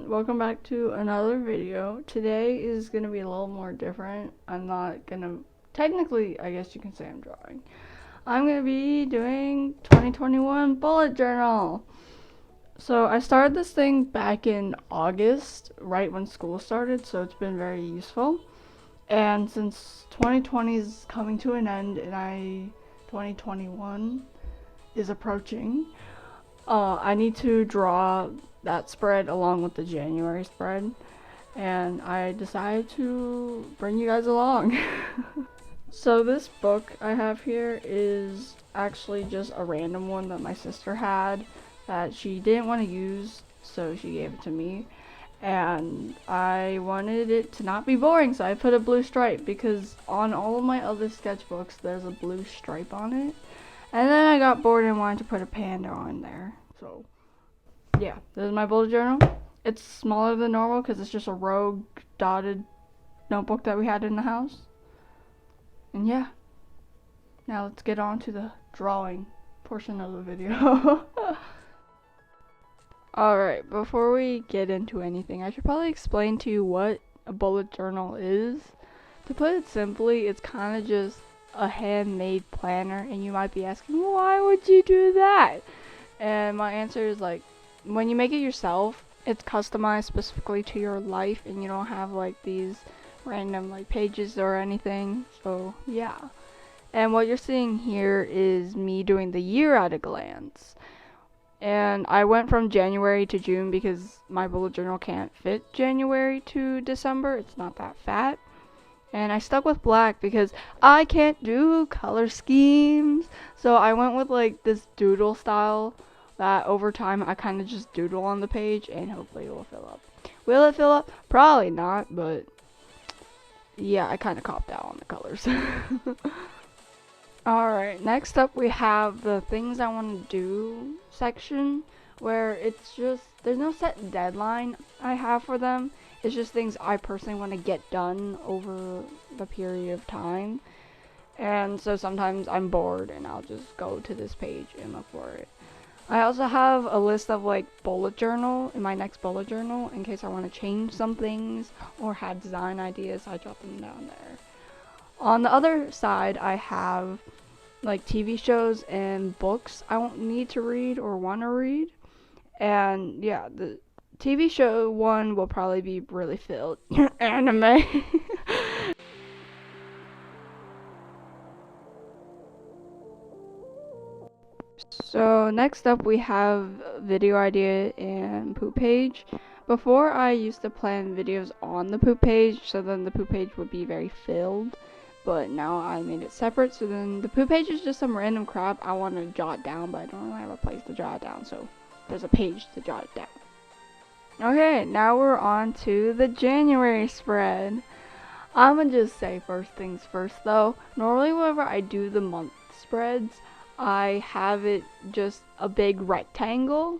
everyone, welcome back to another video. Today is going to be a little more different. I'm not going to, technically, I guess you can say I'm drawing. I'm going to be doing 2021 bullet journal. So I started this thing back in August, right when school started, so it's been very useful. And since 2020 is coming to an end and 2021 is approaching, I need to draw that spread along with the January spread, and I decided to bring you guys along. So this book I have here is actually just a random one that my sister had that she didn't want to use, so she gave it to me, and I wanted it to not be boring, so I put a blue stripe because on all of my other sketchbooks there's a blue stripe on it. And then I got bored and wanted to put a panda on there. So, yeah, this is my bullet journal. It's smaller than normal because it's just a rogue dotted notebook that we had in the house. And yeah, now let's get on to the drawing portion of the video. Alright, before we get into anything, I should probably explain to you what a bullet journal is. To put it simply, it's kind of just a handmade planner, and you might be asking, why would you do that? And my answer is, like, when you make it yourself, it's customized specifically to your life, and you don't have like these random like pages or anything. So yeah, and what you're seeing here is me doing the year at a glance, and I went from January to June because my bullet journal can't fit January to December. It's not that fat. And I stuck with black because I can't do color schemes. So I went with like this doodle style that over time I kind of just doodle on the page and hopefully it will fill up. Will it fill up? Probably not, but yeah, I kind of copped out on the colors. Alright, next up we have the things I want to do section, where it's just, there's no set deadline I have for them. It's just things I personally want to get done over the period of time. And so sometimes I'm bored and I'll just go to this page and look for it. I also have a list of like bullet journal in my next bullet journal in case I want to change some things or have design ideas. I jot them down there. On the other side, I have like TV shows and books I won't need to read or want to read. And yeah, the TV show one will probably be really filled. Anime. So next up we have video idea and poop page. Before I used to plan videos on the poop page, so then the poop page would be very filled. But now I made it separate, so then the poop page is just some random crap I want to jot down, but I don't really have a place to jot it down, so there's a page to jot it down. Okay, now we're on to the January spread. I'm gonna just say first things first though. Normally whenever I do the month spreads, I have it just a big rectangle,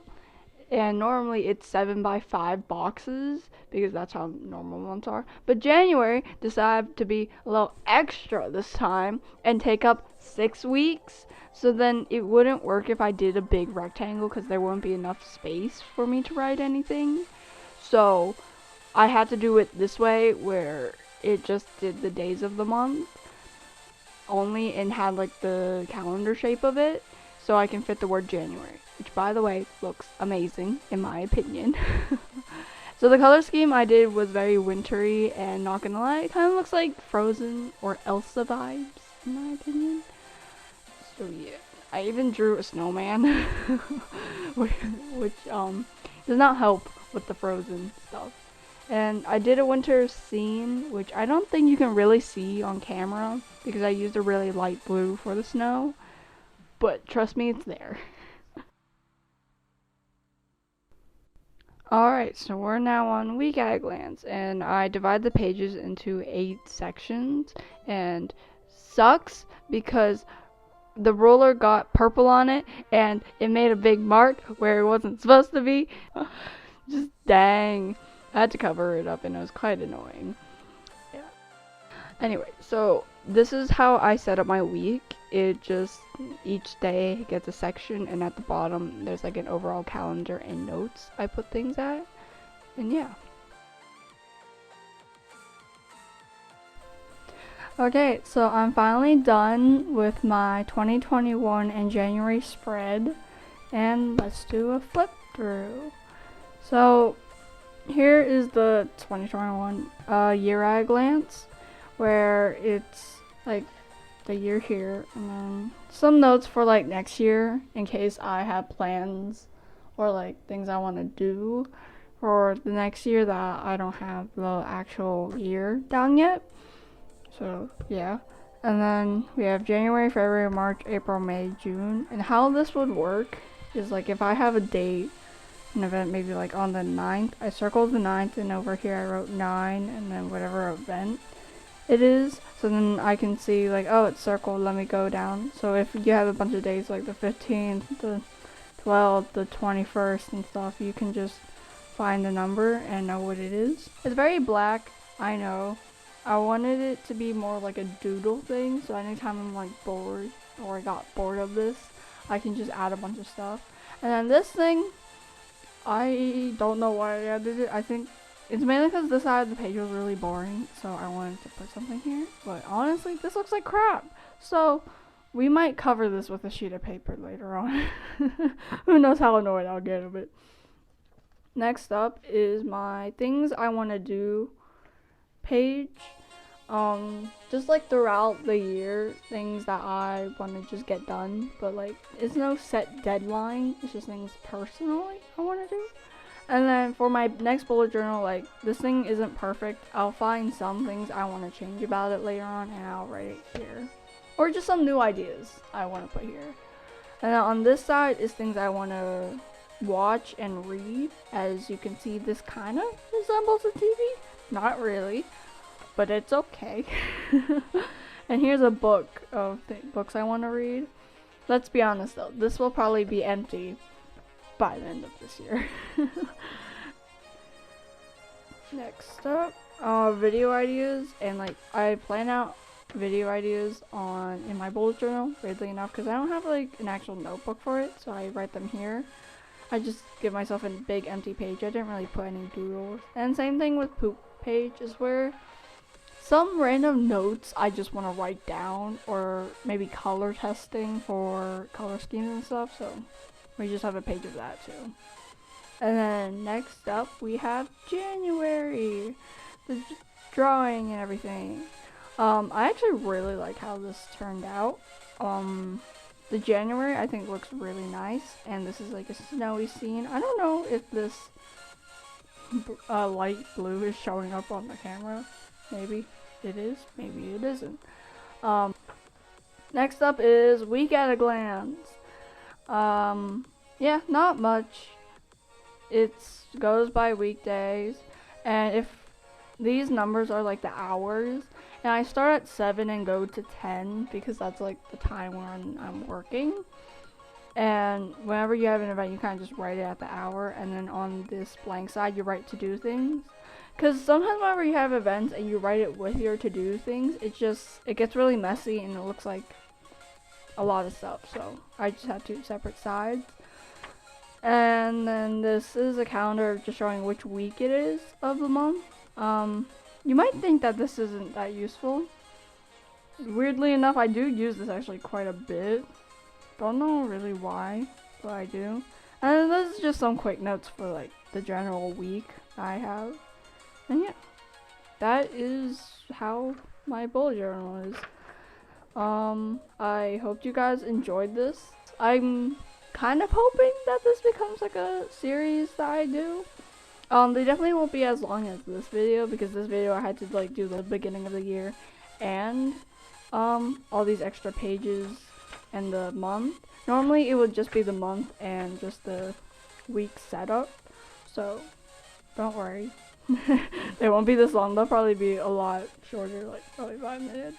and normally it's 7x5 boxes because that's how normal ones are. But January decided to be a little extra this time and take up 6 weeks. So then it wouldn't work if I did a big rectangle because there wouldn't be enough space for me to write anything. So I had to do it this way where it just did the days of the month only and had like the calendar shape of it, so I can fit the word January, which by the way looks amazing in my opinion. So the color scheme I did was very wintry, and not gonna lie, it kind of looks like Frozen or Elsa vibes in my opinion. So yeah, I even drew a snowman, which does not help with the Frozen stuff. And I did a winter scene, which I don't think you can really see on camera because I used a really light blue for the snow, but trust me, it's there. Alright, so we're now on week at a glance, and I divide the pages into 8 sections, and sucks because the ruler got purple on it and it made a big mark where it wasn't supposed to be. Just dang. I had to cover it up and it was quite annoying. Yeah. Anyway, so this is how I set up my week. It just, each day gets a section, and at the bottom there's like an overall calendar and notes I put things at. And yeah. Okay, so I'm finally done with my 2021 and January spread, and let's do a flip through. So here is the 2021 year at a glance, where it's like the year here, and then some notes for like next year in case I have plans or like things I want to do for the next year that I don't have the actual year down yet. So yeah, and then we have January, February, March, April, May, June. And how this would work is like if I have a date, an event maybe like on the 9th, I circled the 9th, and over here I wrote 9 and then whatever event it is, so then I can see like, oh, it's circled, let me go down. So if you have a bunch of days like the 15th, the 12th, the 21st and stuff, you can just find the number and know what it is. It's very black, I know. I wanted it to be more like a doodle thing, so anytime I'm like bored or I got bored of this, I can just add a bunch of stuff. And then this thing, I don't know why I added it. I think it's mainly because this side of the page was really boring, so I wanted to put something here. But honestly, this looks like crap. So we might cover this with a sheet of paper later on. Who knows how annoyed I'll get of it. Next up is my things I want to do page. Just like throughout the year, things that I want to just get done, but like it's no set deadline, it's just things personally I want to do. And then for my next bullet journal, like this thing isn't perfect, I'll find some things I want to change about it later on and I'll write it here, or just some new ideas I want to put here. And then on this side is things I want to watch and read. As you can see, this kind of resembles a TV, not really, but it's okay. And here's a book of books I want to read. Let's be honest though, this will probably be empty by the end of this year. Next up, video ideas, and like I plan out video ideas in my bullet journal, weirdly enough, because I don't have like an actual notebook for it, so I write them here. I just give myself a big empty page. I didn't really put any doodles. And same thing with poop page, is where some random notes I just want to write down, or maybe color testing for color schemes and stuff, so we just have a page of that too. And then next up we have January, the drawing and everything. I actually really like how this turned out. The January I think looks really nice, and this is like a snowy scene. I don't know if this light blue is showing up on the camera. Maybe it is, maybe it isn't. Next up is week at a glance. Yeah, not much. It goes by weekdays, and if these numbers are like the hours, and I start at 7 and go to 10 because that's like the time when I'm working. And whenever you have an event, you kind of just write it at the hour, and then on this blank side you write to do things. Because sometimes whenever you have events and you write it with your to do things, it gets really messy and it looks like a lot of stuff. So I just have 2 separate sides. And then this is a calendar just showing which week it is of the month. You might think that this isn't that useful. Weirdly enough, I do use this actually quite a bit. Don't know really why, but I do. And this is just some quick notes for like the general week I have. And yeah, that is how my bullet journal is. I hope you guys enjoyed this. I'm kind of hoping that this becomes like a series that I do. They definitely won't be as long as this video, because this video I had to like do the beginning of the year and all these extra pages and the month. Normally it would just be the month and just the week setup, so don't worry. They won't be this long. They'll probably be a lot shorter, like probably 5 minutes.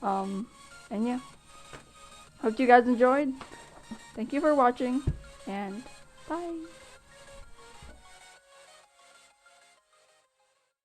And yeah, hope you guys enjoyed. Thank you for watching, and bye.